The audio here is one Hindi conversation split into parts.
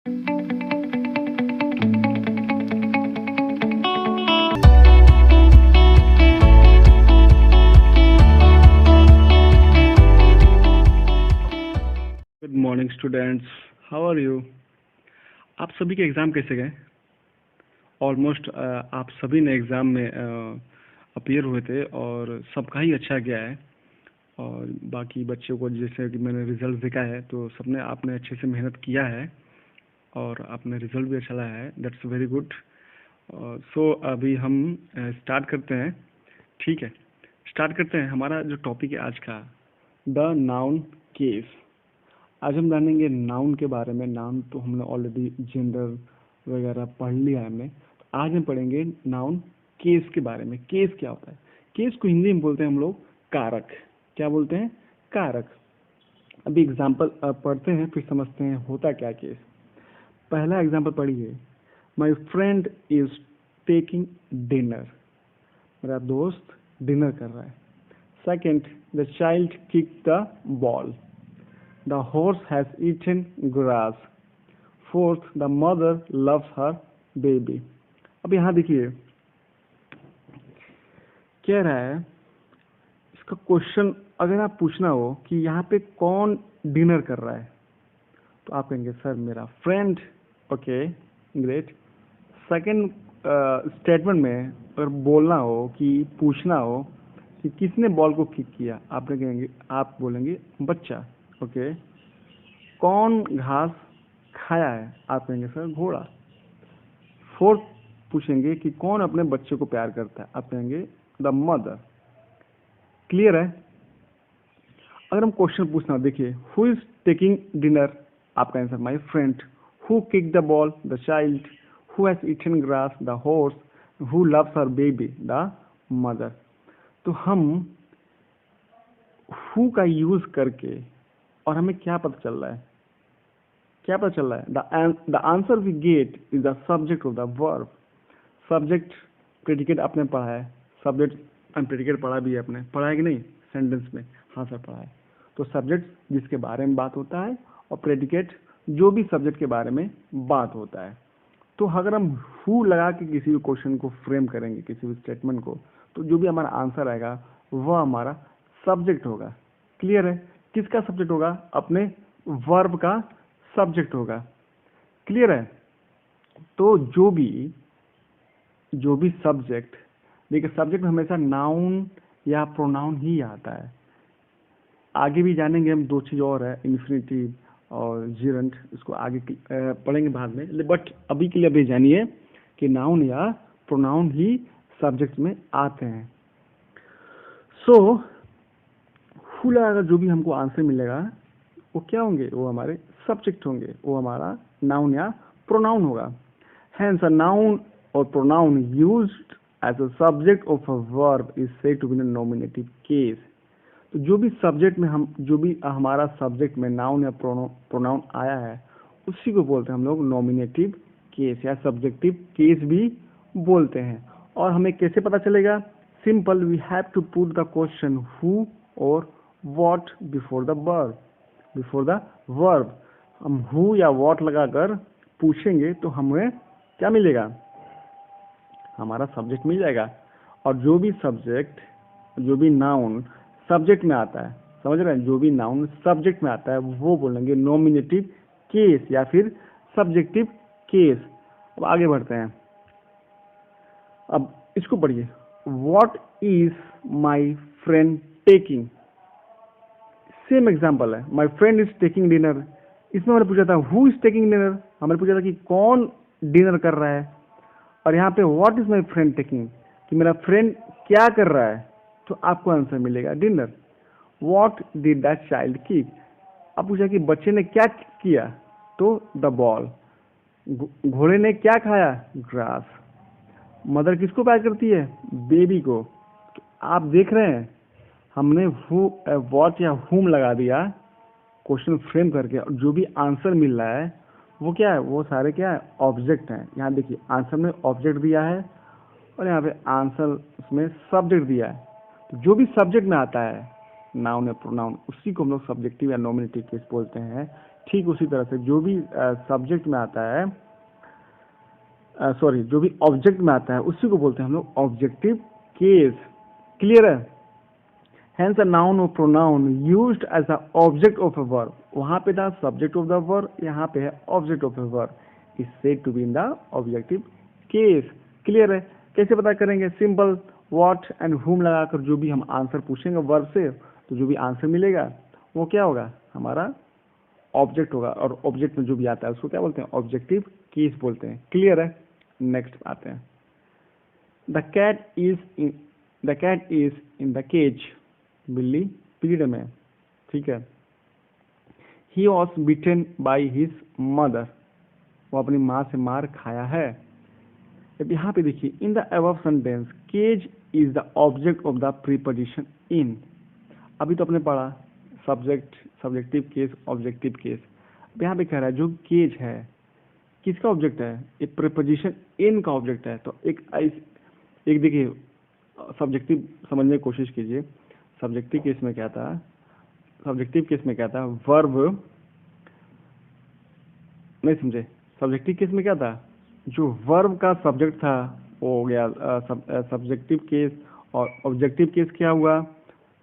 Good morning students, how are you. आप सभी के एग्ज़ाम कैसे गए? ऑलमोस्ट आप सभी ने एग्ज़ाम में अपीयर हुए थे और सबका ही अच्छा गया है। और बाकी बच्चों को जैसे कि मैंने रिजल्ट देखा है तो सबने आपने अच्छे से मेहनत किया है और आपने रिजल्ट भी अच्छा लाया है, दैट्स वेरी गुड। सो अभी हम स्टार्ट करते हैं। ठीक है, स्टार्ट करते हैं। हमारा जो टॉपिक है आज का, द नाउन केस। आज हम जानेंगे नाउन के बारे में। नाउन तो हमने ऑलरेडी जेंडर वगैरह पढ़ लिया है हमने। आज हम पढ़ेंगे नाउन केस के बारे में। केस क्या होता है? केस को हिंदी में बोलते हैं हम लोग कारक। क्या बोलते हैं? कारक। अभी एग्जाम्पल पढ़ते हैं फिर समझते हैं होता क्या केस। पहला एग्जाम्पल पढ़िए। माई फ्रेंड इज टेकिंग डिनर। मेरा दोस्त डिनर कर रहा है। Second, the child kick the ball. The horse has eaten grass. Fourth, the mother loves her baby. अब यहाँ देखिए क्या रहा है इसका क्वेश्चन। अगर आप पूछना हो कि यहाँ पे कौन डिनर कर रहा है तो आप कहेंगे सर मेरा friend. Okay, great. Second statement में अगर बोलना हो कि पूछना हो कि किसने बॉल को किक किया, आप बोलेंगे बच्चा। ओके। कौन घास खाया है? आप कहेंगे सर घोड़ा। फोर्थ पूछेंगे कि कौन अपने बच्चे को प्यार करता है? आप कहेंगे द मदर। क्लियर है? अगर हम क्वेश्चन पूछना, देखिए हु इज टेकिंग डिनर, आपका answer my friend. Who kick the ball, the child. Who has eaten grass, the horse. Who loves her baby, the mother. तो हम हु का यूज करके और हमें क्या पता चल रहा है? क्या पता चल रहा है? The answer we get is the subject of the verb. Subject predicate आपने पढ़ा है। सब्जेक्ट एंड प्रेडिकेट पढ़ा भी है आपने, पढ़ा है कि नहीं सेंटेंस में? हाँ सर पढ़ा है। तो सब्जेक्ट जिसके बारे में बात होता है और प्रेडिकेट जो भी सब्जेक्ट के बारे में बात होता है। तो अगर हम हु लगा के किसी भी क्वेश्चन को फ्रेम करेंगे, किसी भी स्टेटमेंट को, तो जो भी हमारा आंसर आएगा वह हमारा सब्जेक्ट होगा। क्लियर है? किसका सब्जेक्ट होगा? अपने वर्ब का सब्जेक्ट होगा। क्लियर है? तो जो भी सब्जेक्ट, देखिए सब्जेक्ट में हमेशा नाउन या प्रोनाउन ही आता है। आगे भी जानेंगे हम, दो चीज और है, इन्फिनिटिव और जिरंट, इसको आगे पढ़ेंगे बाद में। बट अभी के लिए अभी जानिए कि नाउन या प्रोनाउन ही सब्जेक्ट में आते हैं। सो हु लगाकर जो भी हमको आंसर मिलेगा वो क्या होंगे? वो हमारे सब्जेक्ट होंगे, वो हमारा नाउन या प्रोनाउन होगा। Hence, a noun or pronoun used as a subject of a verb is said to be in a nominative case. तो जो भी सब्जेक्ट में जो भी हमारा सब्जेक्ट में नाउन या प्रोनाउन आया है उसी को बोलते हैं हम लोग नॉमिनेटिव केस या सब्जेक्टिव केस भी बोलते हैं। और हमें कैसे पता चलेगा? Simple, we have to put the question who or what before the verb. Before the verb हम हु या व्हाट लगाकर पूछेंगे तो हमें क्या मिलेगा? हमारा सब्जेक्ट मिल जाएगा। और जो भी सब्जेक्ट, जो भी नाउन सब्जेक्ट में आता है, समझ रहे हैं, जो भी नाउन सब्जेक्ट में आता है वो बोलेंगे नॉमिनेटिव केस या फिर सब्जेक्टिव केस। अब आगे बढ़ते हैं। अब इसको पढ़िए। What is my friend taking? Same example है, my friend is taking dinner. इसमें हमने पूछा था हु इज टेकिंग डिनर, हमने पूछा था कि कौन डिनर कर रहा है। और यहाँ पे what is my friend taking, कि मेरा फ्रेंड क्या कर रहा है, तो आपको आंसर मिलेगा dinner. What did the child kick, अब पूछा कि बच्चे ने क्या किया, तो द बॉल। घोड़े ने क्या खाया? ग्रास। मदर किसको प्यार करती है? बेबी को। तो आप देख रहे हैं हमने हु व्हाट या हुम लगा दिया क्वेश्चन फ्रेम करके, और जो भी आंसर मिल रहा है वो क्या है? वो सारे क्या है? ऑब्जेक्ट हैं। यहाँ देखिए आंसर में ऑब्जेक्ट दिया है और यहाँ पे आंसर उसमें सब्जेक्ट दिया है। तो जो भी सब्जेक्ट में आता है नाउन या प्रोनाउन, उसी को हम लोग सब्जेक्टिव या नॉमिनेटिव केस बोलते हैं। ठीक उसी तरह से जो भी सब्जेक्ट में आता है, सॉरी, जो भी ऑब्जेक्ट में आता है उसी को बोलते हैं हम लोग ऑब्जेक्टिव केस। क्लियर है? Hence a noun or pronoun used as a object of a verb. वहाँ पे था subject of the verb, यहाँ पे है object of a verb. Is said to be in the objective case. Clear है? कैसे पता करेंगे? Simple what and whom लगाकर जो भी हम आंसर पूछेंगे verb से, तो जो भी आंसर मिलेगा वो क्या होगा? हमारा ऑब्जेक्ट होगा, और ऑब्जेक्ट में जो भी आता है उसको क्या बोलते हैं? ऑब्जेक्टिव केस बोलते हैं। क्लियर है? नेक्स्ट आते हैं। The cat is in the cage. बिल्ली पिंजरे में, ठीक है। He was beaten by his mother. वो अपनी माँ से मार खाया है। अब यहाँ पे देखिए, in the above sentence cage is the object of the preposition in. अभी तो अपने पढ़ा subject, subjective case, objective case. अब यहाँ पे कह रहा है जो केज है किसका ऑब्जेक्ट है? एक प्रीपोजिशन इन का ऑब्जेक्ट है। तो एक देखिए, सब्जेक्टिव समझने की कोशिश कीजिए। सब्जेक्टिव केस में क्या था? सब्जेक्टिव केस में क्या था? वर्ब नहीं समझे? सब्जेक्टिव केस में क्या था? जो वर्ब का सब्जेक्ट था वो हो गया सब्जेक्टिव केस, और ऑब्जेक्टिव केस क्या हुआ?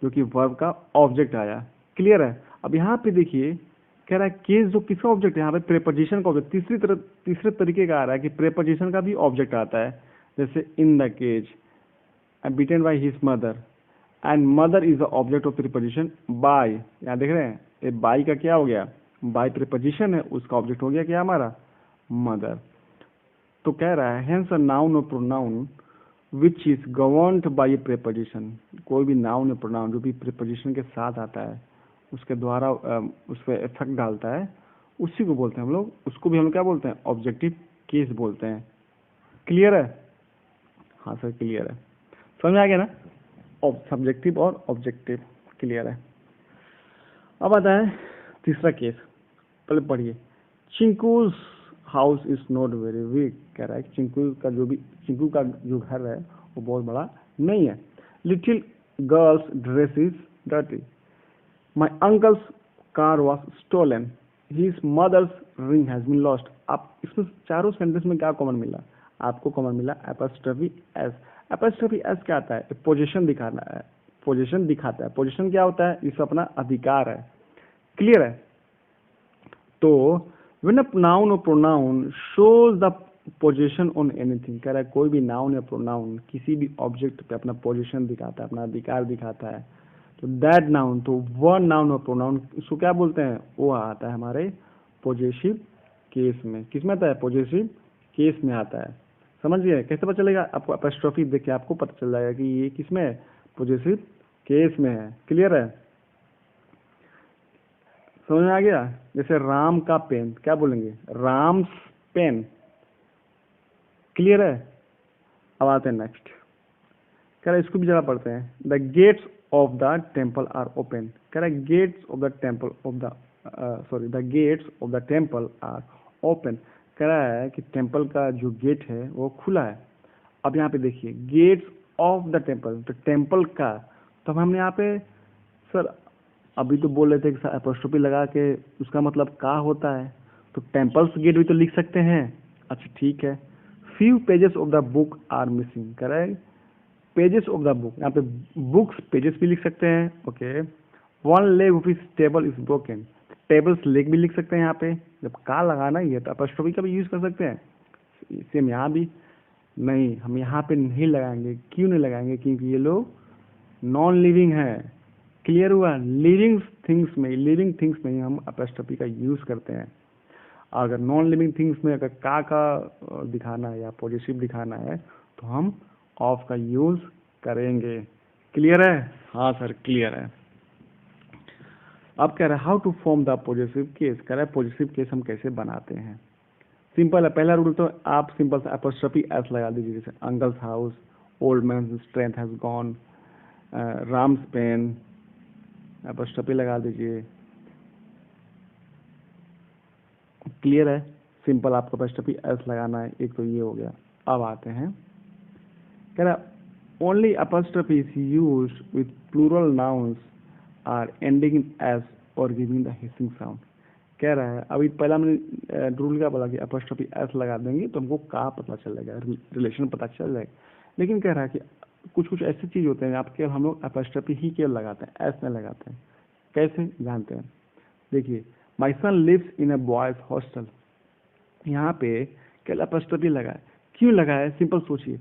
जो कि वर्ब का ऑब्जेक्ट आया। क्लियर है? अब यहाँ पे देखिए, कह रहा है केस जो किसका ऑब्जेक्ट है? यहाँ पे प्रेपोजिशन का ऑब्जेक्ट। तीसरे तरीके का आ रहा है कि प्रेपोजिशन का भी ऑब्जेक्ट आता है। जैसे in the cage, beaten by his mother, and mother is the object of preposition by. यहाँ देख रहे हैं, ये बाय का क्या हो गया? बाय प्रीपोजिशन है, उसका ऑब्जेक्ट हो गया क्या हमारा? मदर। तो कह रहा है हेंस अ नाउन और pronoun which is governed bye A preposition. कोई भी नाउन या प्रोनाउन जो भी प्रीपोजिशन के साथ आता है, उसके द्वारा उस पर इफेक्ट डालता है, उसी को बोलते हैं हम लोग। उसको भी हम क्या बोलते हैं? ऑब्जेक्टिव केस बोलते हैं। क्लियर है? हाँ सर क्लियर है। समझ में आ गया ना? सब्जेक्टिव और ऑब्जेक्टिव। क्लियर है? अब आता है तीसरा केस। पहले पढ़िए। Chinku's house is not very big. कह रहा है चिंकू का जो घर है वो बहुत बड़ा नहीं है। Little girl's dress is dirty. My uncle's car was stolen. His mother's ring has been lost. आप इसमें चारों सेंटेंस में क्या कॉमन मिला? आपको कॉमन मिला एपॉस्ट्रोफी एस। एपॉस्ट्रोफी एस क्या आता है? पोजीशन दिखाना है, पोजीशन दिखाता है। पोजीशन क्या होता है? इस अपना अधिकार है। क्लियर है? तो व्हेन अ नाउन और pronoun shows the position on anything, कह रहा है कोई भी नाउन या प्रोनाउन किसी भी ऑब्जेक्ट पे अपना पोजीशन दिखाता है, अपना अधिकार दिखाता है, तो दैट नाउन, तो वह नाउन और प्रोनाउन उसको क्या बोलते हैं? वो आता है हमारे पॉजेसिव केस में। किस में आता है? पॉजेसिव केस में आता है। समझ गए? कैसे पता चलेगा आपको? एपॉस्ट्रोफी देख के आपको पता चल जाएगा कि ये किस में है? पॉजेसिव केस में है। क्लियर है? समझ में आ गया? जैसे राम का पेन, क्या बोलेंगे? राम्स पेन। क्लियर है? अब आते हैं नेक्स्ट। कह रहा है इसको भी जरा पढ़ते हैं। The gates of the temple are open. कह रहा है gates of the temple of the the gates of the temple are open. कह रहा है कि टेम्पल का जो गेट है वो खुला है। अब यहाँ पे देखिए, गेट्स ऑफ द टेम्पल, तो टेम्पल का, तो हमने यहाँ पे सर अभी तो बोल रहे थे कि एपोस्ट्रोफी लगा के उसका मतलब का होता है, तो टेम्पल्स गेट भी तो लिख सकते हैं। अच्छा ठीक है। Few pages of the book are missing. कह रहा है पेजेस ऑफ द बुक, यहाँ पे बुक्स पेजेस भी लिख सकते हैं। Okay. One leg of his table is broken. Tables leg भी लिख सकते हैं। यहाँ पे जब का लगाना ही है तो एपोस्ट्रोफी का भी यूज कर सकते हैं। सेम यहाँ भी नहीं, हम यहाँ पे नहीं लगाएंगे। क्यों नहीं लगाएंगे? क्योंकि ये लोग नॉन लिविंग है। क्लियर हुआ? लिविंग थिंग्स में ही हम एपोस्ट्रोफी का यूज करते हैं। अगर नॉन लिविंग थिंग्स में अगर का दिखाना है या पॉजिटिव दिखाना है तो हम ऑफ का यूज करेंगे। क्लियर है? हाँ सर क्लियर है। अब कह रहा है how to form the positive case. कह रहा है पॉजिटिव केस हम कैसे बनाते हैं? सिंपल है। पहला रूल तो आप सिंपल सा एपोस्ट्रोफी एस लगा दीजिए। जैसे uncle's house, old man strength has gone, Ram's pen, apostrophe लगा दीजिए। क्लियर है? सिंपल आपको एपोस्ट्रोफी एस लगाना है। एक तो ये हो गया। अब आते हैं, कह रहा only apostrophe is used with plural nouns are ending in S or giving the hissing sound. कह रहा है अभी पहला मैंने रूल क्या बोला कि अपॉस्ट्रोफी एस लगा देंगे तो हमको का पता चलेगा, रिलेशन पता चल जाएगा। लेकिन कह रहा है कि कुछ कुछ ऐसी चीज होते हैं आप केवल हम लोग अपॉस्ट्रोफी ही केवल लगाते हैं, एस नहीं लगाते हैं। कैसे जानते हैं? देखिए, my son lives in a boys hostel, यहाँ पे केवल अपॉस्ट्रोफी लगा है। क्यों लगा है? सिंपल सोचिए,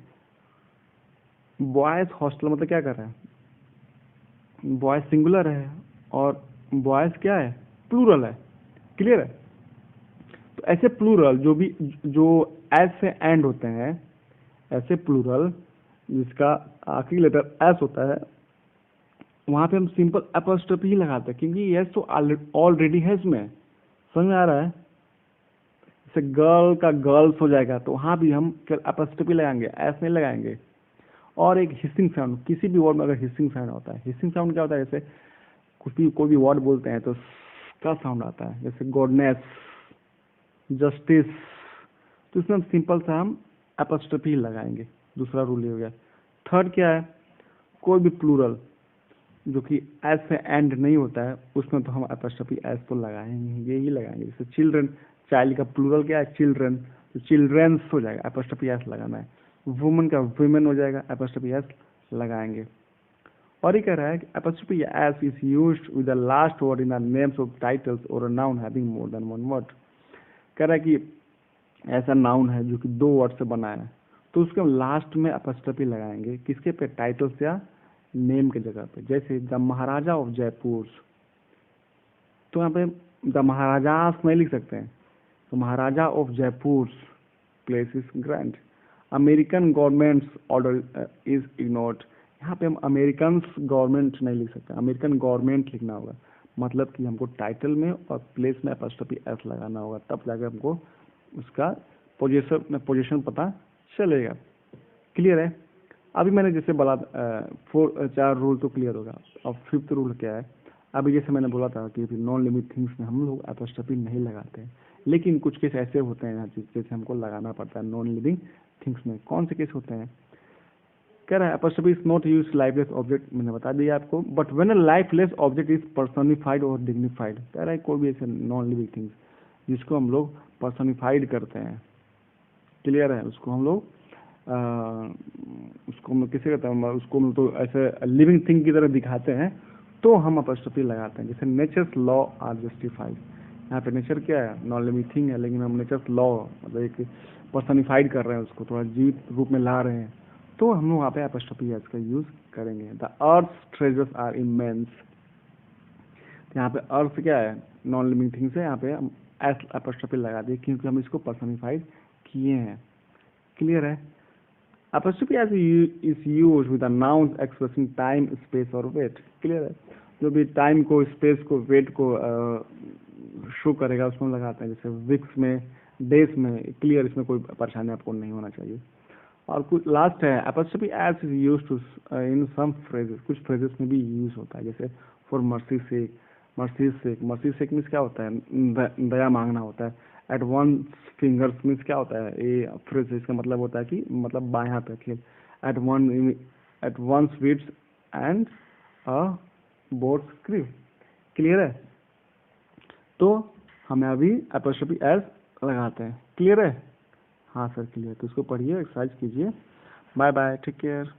बॉयज हॉस्टल मतलब क्या कर रहा है? बॉयज सिंगुलर है और बॉयज क्या है? प्लूरल है। क्लियर है? तो ऐसे प्लूरल जो एस से एंड होते हैं, ऐसे प्लूरल जिसका आखिरी लेटर एस होता है, वहां पे हम सिंपल अपॉस्ट्रोफी ही लगाते हैं, क्योंकि यस तो ऑलरेडी है इसमें। समझ में आ रहा है? जैसे गर्ल का गर्ल्स हो जाएगा तो वहां भी हम अपॉस्ट्रोफी लगाएंगे, एस नहीं लगाएंगे। और एक हिसिंग साउंड, किसी भी वर्ड में अगर हिसिंग साउंड होता है, हिसिंग साउंड क्या होता है? जैसे कोई भी वर्ड बोलते हैं तो का साउंड आता है, जैसे गॉडनेस, जस्टिस, तो इसमें हम सिंपल सा हम अपॉस्ट्रोफी लगाएंगे। दूसरा रूल ये हो गया। थर्ड क्या है? कोई भी प्लूरल जो कि एस से एंड नहीं होता है उसमें तो हम अपॉस्ट्रोफी एस तो लगाएंगे ही लगाएंगे। जैसे चिल्ड्रन, चाइल्ड का प्लूरल क्या है? चिल्ड्रन, तो चिल्ड्रंस हो जाएगा, अपॉस्ट्रोफी एस लगाना है। वुमन का वुमेन हो जाएगा, अपॉस्ट्रोफी एस लगाएंगे। और ये कह रहा है कि apostrophe s is used with the last word in the names of titles or a noun having more than one word। कह रहा है कि ऐसा नाउन है जो कि 2 वर्ड से बना है तो उसके हम लास्ट में अपॉस्ट्रोफी लगाएंगे। किसके पे? टाइटल्स या नेम के जगह पे। जैसे द महाराजा ऑफ जयपुर, तो यहाँ पे द महाराजास नहीं लिख सकते हैं, तो Maharaja of Jaipur palace is grand. American government's order is ignored, यहाँ पे हम अमेरिकन गवर्नमेंट नहीं लिख सकते, अमेरिकन गवर्नमेंट लिखना होगा। मतलब कि हमको टाइटल में और प्लेस में अपॉस्ट्रोफी एस लगाना होगा, तब जाकर हमको उसका पोजीशन पता चलेगा। क्लियर है? अभी मैंने जैसे बोला 4 रूल तो क्लियर होगा। अब 5th रूल क्या है? अभी जैसे मैंने बोला था कि नॉन लिविंग थिंग्स में हम लोग अपॉस्ट्रोफी नहीं लगाते हैं, लेकिन कुछ केस ऐसे होते हैं जैसे हमको लगाना पड़ता है नॉन लिविंग थिंग्स में। कौन से केस होते हैं? कह रहा है apostrophe is not used lifeless object, मैंने बता दिया आपको, but when a lifeless object is personified और डिग्निफाइड। कह रहा है कोई भी ऐसे नॉन लिविंग थिंग्स जिसको हम लोग पर्सनिफाइड करते हैं, क्लियर है, उसको हम लोग उसको हम किसे कहते हैं, उसको हम तो ऐसे लिविंग थिंग की तरह दिखाते हैं तो हम अपॉस्ट्रोफी लगाते हैं। जैसे नेचर्स लॉ आर जस्टिफाइड, यहाँ पे नेचर क्या है? नॉन लिविंग थिंग है, लेकिन हम नेचर्स लॉ मतलब एक पर्सनिफाइड कर रहे हैं, उसको थोड़ा जीवित रूप में ला रहे हैं, तो हम लोग वहाँ पे अपॉस्ट्रोफी एस का यूज करेंगे। The earth treasures are immense, यहाँ पे अर्थ क्या है? नॉन लिविंग थिंग से यहाँ पे हम एस अपॉस्ट्रोफी लगा दिए क्योंकि हम इसको पर्सनिफाइड किए हैं। क्लियर है? Apostrophe as is used with a noun expressing time, space और weight। क्लियर है? जो भी टाइम को, स्पेस को, वेट को शो करेगा उसमें लगाते हैं, जैसे वीक्स में, डेज में। क्लियर? इसमें कोई परेशानी आपको नहीं होना चाहिए। और कुछ लास्ट है, apostrophe as is used to in some phrases, कुछ phrases में भी यूज होता है, जैसे for mercy sake, mercy sake, mercy sake means क्या होता है? दया मांगना होता है। एट वन फिंगर्स मीन्स क्या होता है? ये फ्रेज इसका मतलब होता है कि मतलब बाएं हाथ रखिए। At one sweets and a boat scrip. Clear है? तो हमें अभी अपॉस्ट्रोफी एस लगाते हैं। क्लियर है? हाँ सर क्लियर। तो इसको पढ़िए, एक्सरसाइज कीजिए। Bye bye, take care.